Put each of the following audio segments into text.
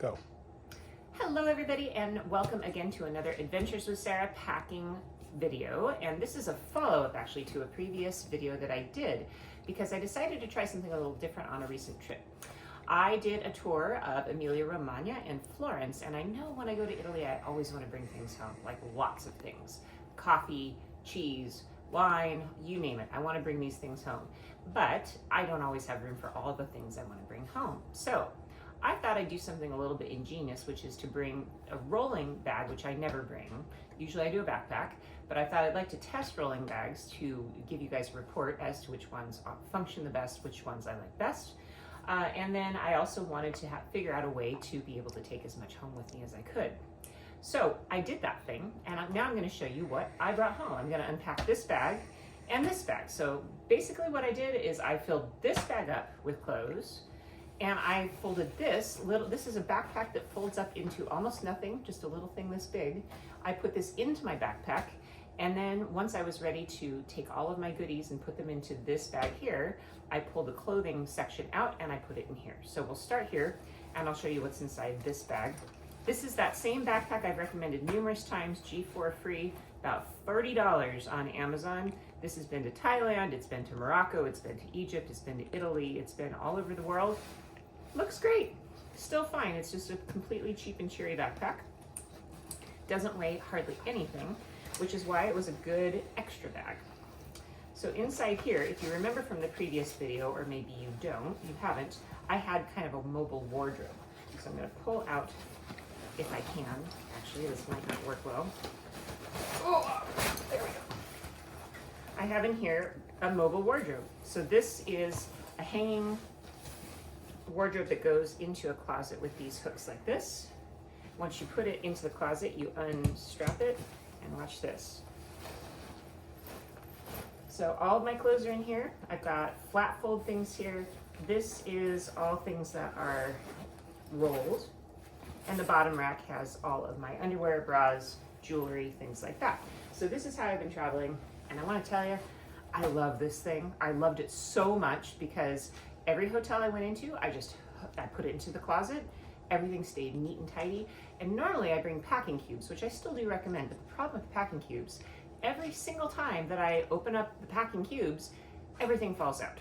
Go. Hello everybody, and welcome again to another Adventures with Sarah packing video. And this is a follow-up actually to a previous video that I did because I decided to try something a little different on a recent trip. I did a tour of Emilia Romagna and Florence, and I know when I go to Italy I always want to bring things home, like lots of things. Coffee, cheese, wine, you name it. I want to bring these things home. But I don't always have room for all the things I want to bring home. So I thought I'd do something a little bit ingenious, which is to bring a rolling bag, which I never bring. Usually I do a backpack, but I thought I'd like to test rolling bags to give you guys a report as to which ones function the best, which ones I like best. And then I also wanted to figure out a way to be able to take as much home with me as I could. So I did that thing, and now I'm going to show you what I brought home. I'm going to unpack this bag and this bag. So basically what I did is I filled this bag up with clothes, and I folded this is a backpack that folds up into almost nothing, just a little thing this big. I put this into my backpack, and then once I was ready to take all of my goodies and put them into this bag here, I pulled the clothing section out and I put it in here. So we'll start here, and I'll show you what's inside this bag. This is that same backpack I've recommended numerous times, G4 free, about $30 on Amazon. This has been to Thailand, it's been to Morocco, it's been to Egypt, it's been to Italy, it's been all over the world. Looks great, still fine. It's just a completely cheap and cheery backpack. Doesn't weigh hardly anything, which is why it was a good extra bag. So inside here, if you remember from the previous video, or maybe you haven't, I had kind of a mobile wardrobe. So I'm gonna pull out, if I can, actually this might not work well. Oh, there we go. I have in here a mobile wardrobe. So this is a hanging wardrobe that goes into a closet with these hooks like this. Once you put it into the closet, you unstrap it, and watch this. So all of my clothes are in here. I've got flat fold things here. This is all things that are rolled, and the bottom rack has all of my underwear, bras, jewelry, things like that. So this is how I've been traveling, and I want to tell you, I love this thing. I loved it so much because every hotel I went into, I put it into the closet. Everything stayed neat and tidy. And normally I bring packing cubes, which I still do recommend, but the problem with packing cubes, every single time that I open up the packing cubes, everything falls out.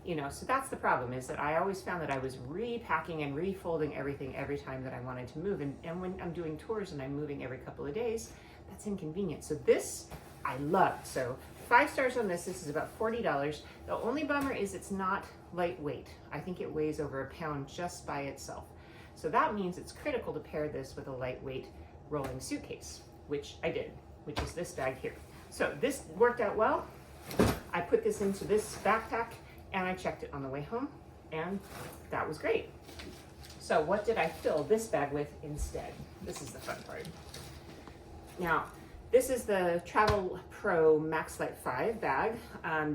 You know, so that's the problem, is that I always found that I was repacking and refolding everything every time that I wanted to move. And when I'm doing tours and I'm moving every couple of days, that's inconvenient. So this I love. So 5 stars on this. This is about $40. The only bummer is it's not lightweight. I think it weighs over a pound just by itself. So that means it's critical to pair this with a lightweight rolling suitcase, which I did, which is this bag here. So this worked out well. I put this into this backpack and I checked it on the way home, and that was great. So what did I fill this bag with instead? This is the fun part. Now, this is the TravelPro Maxlite 5 bag.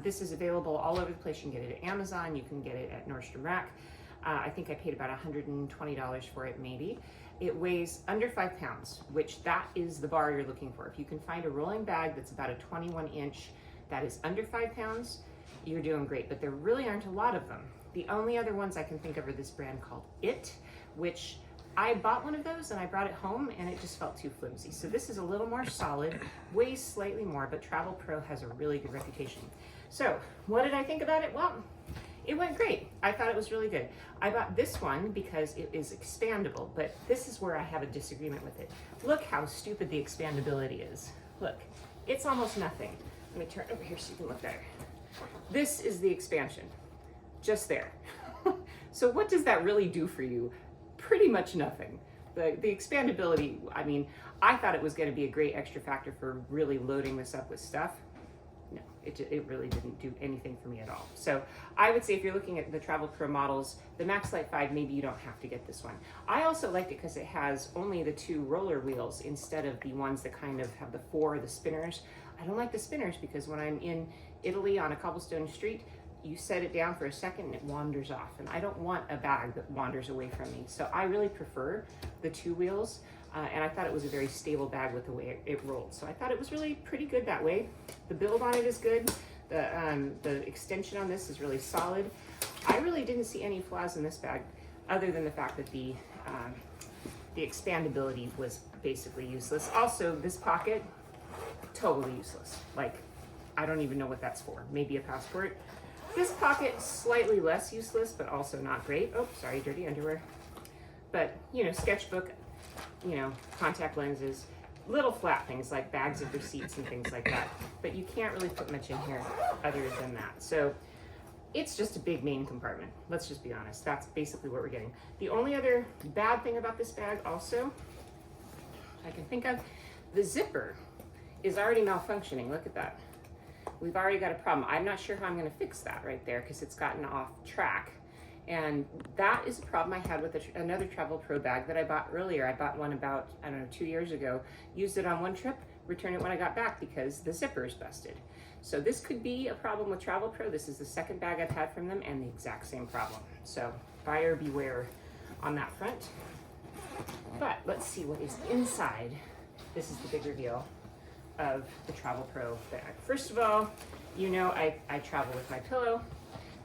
This is available all over the place. You can get it at Amazon, you can get it at Nordstrom Rack. I think I paid about $120 for it maybe. It weighs under 5 pounds, which that is the bar you're looking for. If you can find a rolling bag that's about a 21 inch that is under 5 pounds, you're doing great, but there really aren't a lot of them. The only other ones I can think of are this brand called It, which I bought one of those and I brought it home and it just felt too flimsy. So this is a little more solid, weighs slightly more, but TravelPro has a really good reputation. So what did I think about it? Well, it went great. I thought it was really good. I bought this one because it is expandable, but this is where I have a disagreement with it. Look how stupid the expandability is. Look, it's almost nothing. Let me turn over here so you can look better. This is the expansion, just there. So what does that really do for you? Pretty much nothing. The expandability, I mean, I thought it was going to be a great extra factor for really loading this up with stuff. No, it really didn't do anything for me at all. So I would say if you're looking at the TravelPro models, the Maxlite 5, maybe you don't have to get this one. I also liked it because it has only the 2 roller wheels instead of the ones that kind of have the 4, the spinners. I don't like the spinners because when I'm in Italy on a cobblestone street, you set it down for a second and it wanders off, and I don't want a bag that wanders away from me. So I really prefer the 2 wheels, and I thought it was a very stable bag with the way it rolled. So I thought it was really pretty good that way. The build on it is good. The extension on this is really solid. I really didn't see any flaws in this bag other than the fact that the the expandability was basically useless. Also, this pocket, totally useless. Like, I don't even know what that's for. Maybe a passport. This pocket, slightly less useless, but also not great. Oh, sorry, dirty underwear. But, you know, sketchbook, you know, contact lenses, little flat things like bags of receipts and things like that. But you can't really put much in here other than that. So it's just a big main compartment. Let's just be honest. That's basically what we're getting. The only other bad thing about this bag also, I can think of, the zipper is already malfunctioning. Look at that. We've already got a problem. I'm not sure how I'm going to fix that right there because it's gotten off track. And that is a problem I had with another TravelPro bag that I bought earlier. I bought one about, I don't know, 2 years ago, used it on one trip, returned it when I got back because the zipper is busted. So this could be a problem with TravelPro. This is the second bag I've had from them and the exact same problem. So buyer beware on that front. But let's see what is inside. This is the big reveal of the TravelPro bag. First of all, you know I travel with my pillow.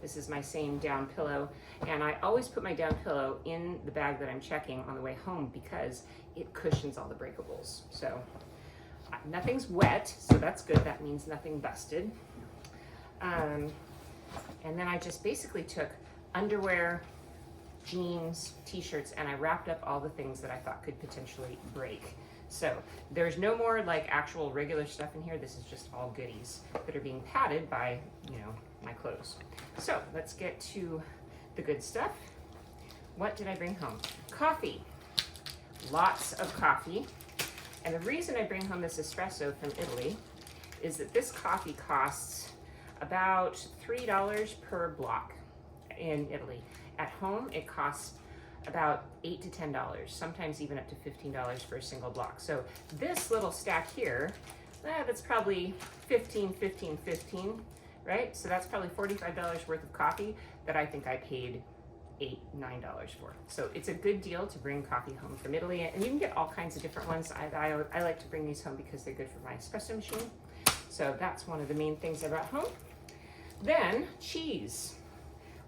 This is my same down pillow, and I always put my down pillow in the bag that I'm checking on the way home because it cushions all the breakables. So nothing's wet, so that's good. That means nothing busted. And then I just basically took underwear, jeans, t-shirts, and I wrapped up all the things that I thought could potentially break. So there's no more like actual regular stuff in here. This is just all goodies that are being padded by, you know, my clothes. So let's get to the good stuff. What did I bring home? Coffee. Lots of coffee. And the reason I bring home this espresso from Italy is that this coffee costs about $3 per block in Italy. At home, it costs about $8 to $10, sometimes even up to $15 for a single block. So this little stack here, that's probably 15, 15, 15, right? So that's probably $45 worth of coffee that I think I paid $8, $9 for. So it's a good deal to bring coffee home from Italy, and you can get all kinds of different ones. I like to bring these home because they're good for my espresso machine. So that's one of the main things I brought home. Then cheese.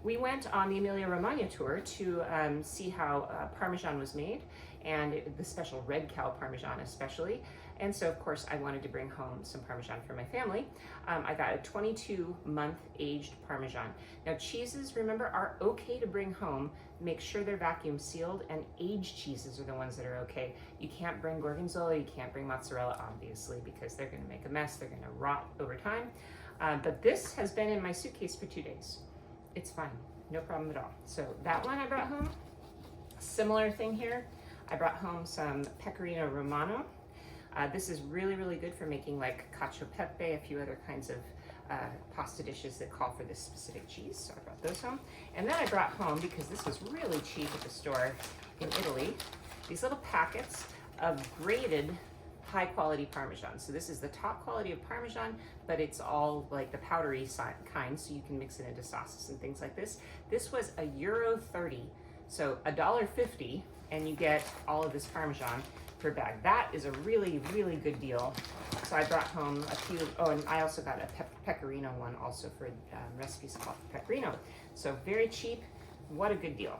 We went on the Emilia Romagna tour to see how Parmesan was made, and the special red cow Parmesan especially. And so of course I wanted to bring home some Parmesan for my family. I got a 22-month aged Parmesan. Now cheeses, remember, are okay to bring home. Make sure they're vacuum sealed, and aged cheeses are the ones that are okay. You can't bring Gorgonzola, you can't bring mozzarella, obviously, because they're gonna make a mess, they're gonna rot over time. But this has been in my suitcase for 2 days. It's fine, no problem at all. So that one I brought home. Similar thing here. I brought home some pecorino romano. This is really, really good for making like cacio e pepe, a few other kinds of pasta dishes that call for this specific cheese. So I brought those home. And then I brought home, because this was really cheap at the store in Italy, these little packets of grated high quality Parmesan. So this is the top quality of Parmesan, but it's all like the powdery kind, so you can mix it into sauces and things like this. This was €1.30, so $1.50, and you get all of this Parmesan per bag. That is a really, really good deal. So I brought home a few, oh, and I also got a pecorino one also for recipes called pecorino. So very cheap, what a good deal.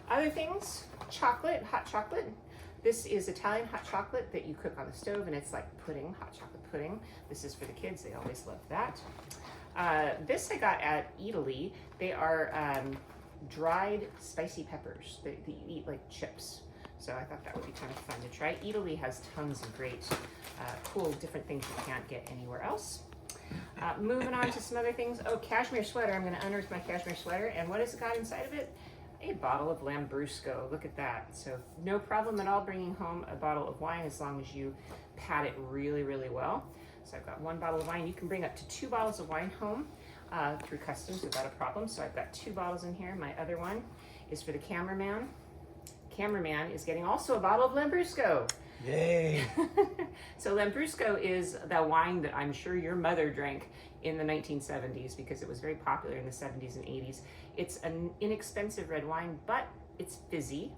Other things, chocolate, hot chocolate. This is Italian hot chocolate that you cook on the stove, and it's like pudding, hot chocolate pudding. This is for the kids, they always love that. This I got at Italy. They are dried spicy peppers that you eat like chips. So I thought that would be kind of fun to try. Italy has tons of great, cool, different things you can't get anywhere else. Moving on to some other things. Oh, cashmere sweater. I'm gonna unearth my cashmere sweater. And what has it got inside of it? A bottle of Lambrusco. Look at that. So no problem at all bringing home a bottle of wine as long as you pat it really, really well. So I've got one bottle of wine. You can bring up to 2 bottles of wine home through customs without a problem. So I've got 2 bottles in here. My other one is for the cameraman. Cameraman is getting also a bottle of Lambrusco. Yay! So Lambrusco is the wine that I'm sure your mother drank in the 1970s because it was very popular in the 70s and 80s. It's an inexpensive red wine, but it's fizzy.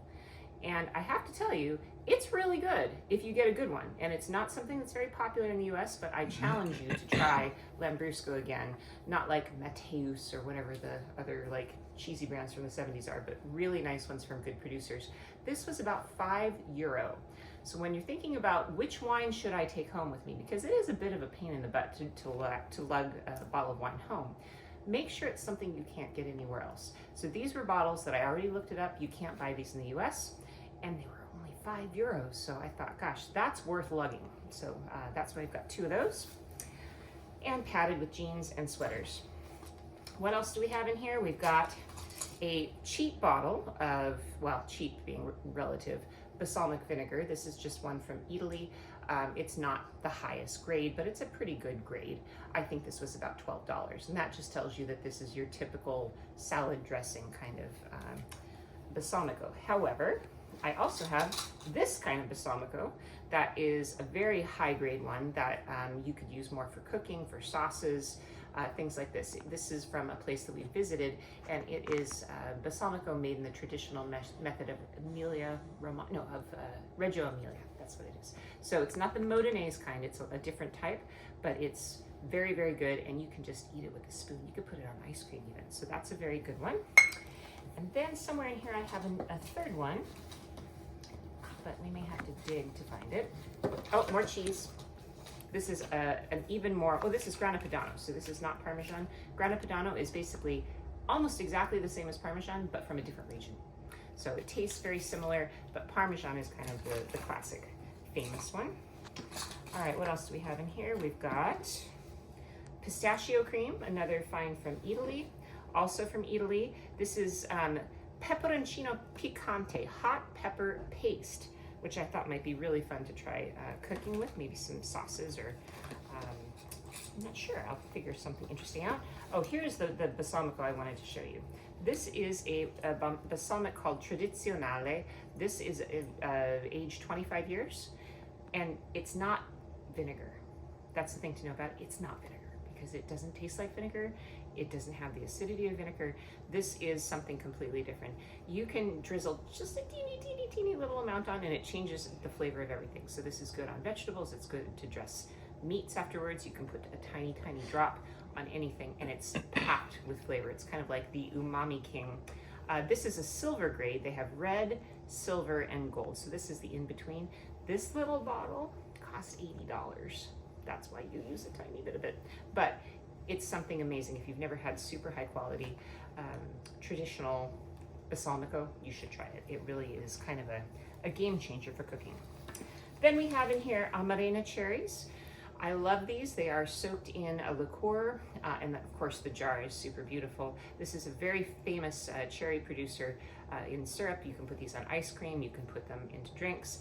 And I have to tell you, it's really good if you get a good one. And it's not something that's very popular in the US, but I challenge you to try Lambrusco again. Not like Mateus or whatever the other like cheesy brands from the 70s are, but really nice ones from good producers. This was about €5. So when you're thinking about which wine should I take home with me, because it is a bit of a pain in the butt to lug a bottle of wine home, make sure it's something you can't get anywhere else. So these were bottles that I already looked it up. You can't buy these in the US, and they were only €5. So I thought, gosh, that's worth lugging. So that's why I've got 2 of those, and padded with jeans and sweaters. What else do we have in here? We've got a cheap bottle of, well, cheap being relative, balsamic vinegar. This is just one from Italy. It's not the highest grade, but it's a pretty good grade. I think this was about $12, and that just tells you that this is your typical salad dressing kind of balsamico. However, I also have this kind of balsamico that is a very high grade one that you could use more for cooking, for sauces, things like this. This is from a place that we visited, and it is balsamico made in the traditional method of Emilia Romagna, no, of Reggio Emilia. That's what it is. So it's not the Modenese kind, it's a different type, but it's very, very good, and you can just eat it with a spoon. You could put it on ice cream even. So that's a very good one. And then somewhere in here I have a third one, but we may have to dig to find it. Oh, more cheese. This is an even more, oh, this is Grana Padano, so this is not Parmesan. Grana Padano is basically almost exactly the same as Parmesan, but from a different region. So it tastes very similar, but Parmesan is kind of the classic, famous one. All right, what else do we have in here? We've got pistachio cream, another find from Italy, also from Italy. This is peperoncino picante, hot pepper paste, which I thought might be really fun to try cooking with, maybe some sauces or, I'm not sure, I'll figure something interesting out. Oh, here's the balsamico I wanted to show you. This is a balsamic called Tradizionale. This is aged 25 years, and it's not vinegar. That's the thing to know about it. It's not vinegar because it doesn't taste like vinegar. It doesn't have the acidity of vinegar. This is something completely different. You can drizzle just a teeny little amount on, and it changes the flavor of everything. So this is good on vegetables. It's good to dress meats afterwards. You can put a tiny drop on anything, and it's packed with flavor. It's kind of like the umami king. This is a silver grade. They have red, silver, and gold. So this is the in-between. This little bottle costs $80. That's why you use a tiny bit of it. But it's something amazing. If you've never had super high quality traditional balsamico, you should try it. It really is kind of a game changer for cooking. Then we have in here Amarena cherries. I love these. They are soaked in a liqueur, and of course the jar is super beautiful. This is a very famous cherry producer in syrup. You can put these on ice cream. You can put them into drinks.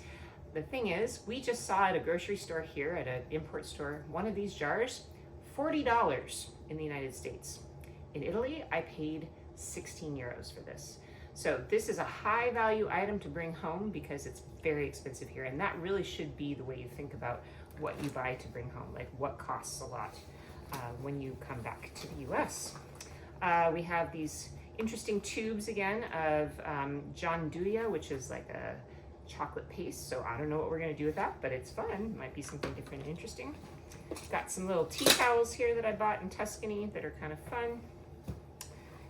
The thing is, we just saw at a grocery store here, at an import store, one of these jars, $40 in the United States. In Italy, I paid €16 for this. So this is a high value item to bring home because it's very expensive here, and that really should be the way you think about what you buy to bring home, like what costs a lot when you come back to the US. We have these interesting tubes again of gianduia, which is like a chocolate paste. So I don't know what we're gonna do with that, but it's fun. Might be something different and interesting. Got some little tea towels here that I bought in Tuscany that are kind of fun.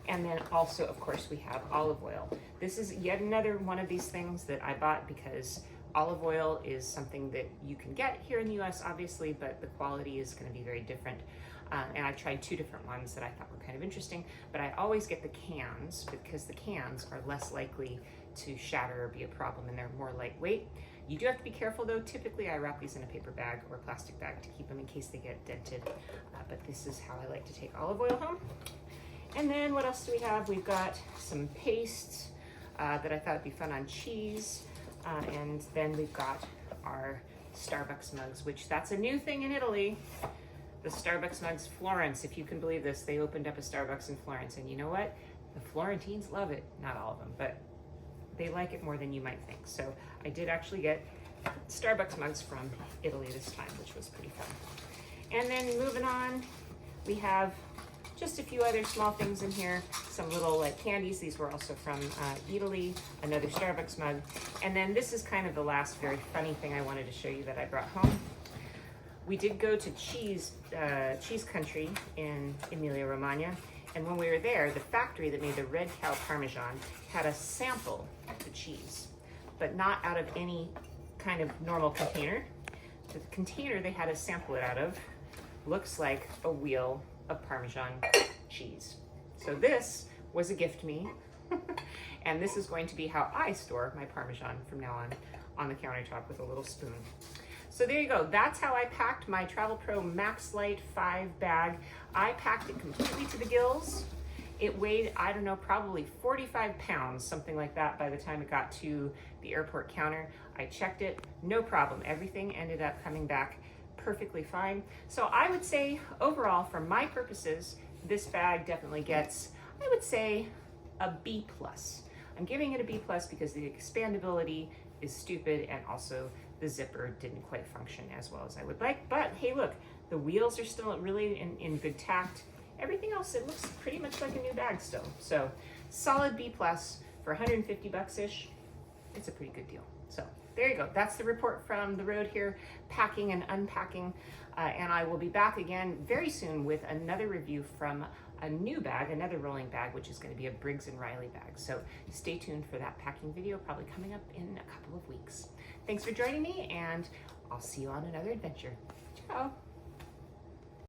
And then also, of course, we have olive oil. This is yet another one of these things that I bought because olive oil is something that you can get here in the US, obviously, but the quality is gonna be very different. And I tried 2 different ones that I thought were kind of interesting, but I always get the cans because the cans are less likely to shatter or be a problem, and they're more lightweight. You do have to be careful though. Typically I wrap these in a paper bag or a plastic bag to keep them in case they get dented, but this is how I like to take olive oil home. And then what else do we have? We've got some paste that I thought would be fun on cheese, and then we've got our Starbucks mugs, which that's a new thing in Italy. The Starbucks mugs, Florence, if you can believe this, they opened up a Starbucks in Florence, and you know what? The Florentines love it. Not all of them, but they like it more than you might think. So I did actually get Starbucks mugs from Italy this time, which was pretty fun. And then moving on, we have just a few other small things in here, some little like candies. These were also from Italy, another Starbucks mug. And then this is kind of the last very funny thing I wanted to show you that I brought home. We did go to cheese country in Emilia Romagna. And when we were there, the factory that made the red cow Parmesan had a sample of the cheese, but not out of any kind of normal container. The container they had to sample it out of looks like a wheel of Parmesan cheese. So this was a gift to me. And this is going to be how I store my Parmesan from now on the countertop with a little spoon. So there you go. That's how I packed my TravelPro Maxlite 5 bag. I packed it completely to the gills. It weighed, I don't know, probably 45 pounds, something like that by the time it got to the airport counter. I checked it, no problem. Everything ended up coming back perfectly fine. So I would say overall, for my purposes, this bag definitely gets, I would say, a B+. I'm giving it a B+ because the expandability is stupid, and also the zipper didn't quite function as well as I would like. But hey, look, the wheels are still really in good tact. Everything else, it looks pretty much like a new bag still. So solid B+ for 150 bucks-ish. It's a pretty good deal. So there you go. That's the report from the road here, packing and unpacking. And I will be back again very soon with another review from a new bag, another rolling bag, which is going to be a Briggs & Riley bag. So stay tuned for that packing video, probably coming up in a couple of weeks. Thanks for joining me, and I'll see you on another adventure. Ciao.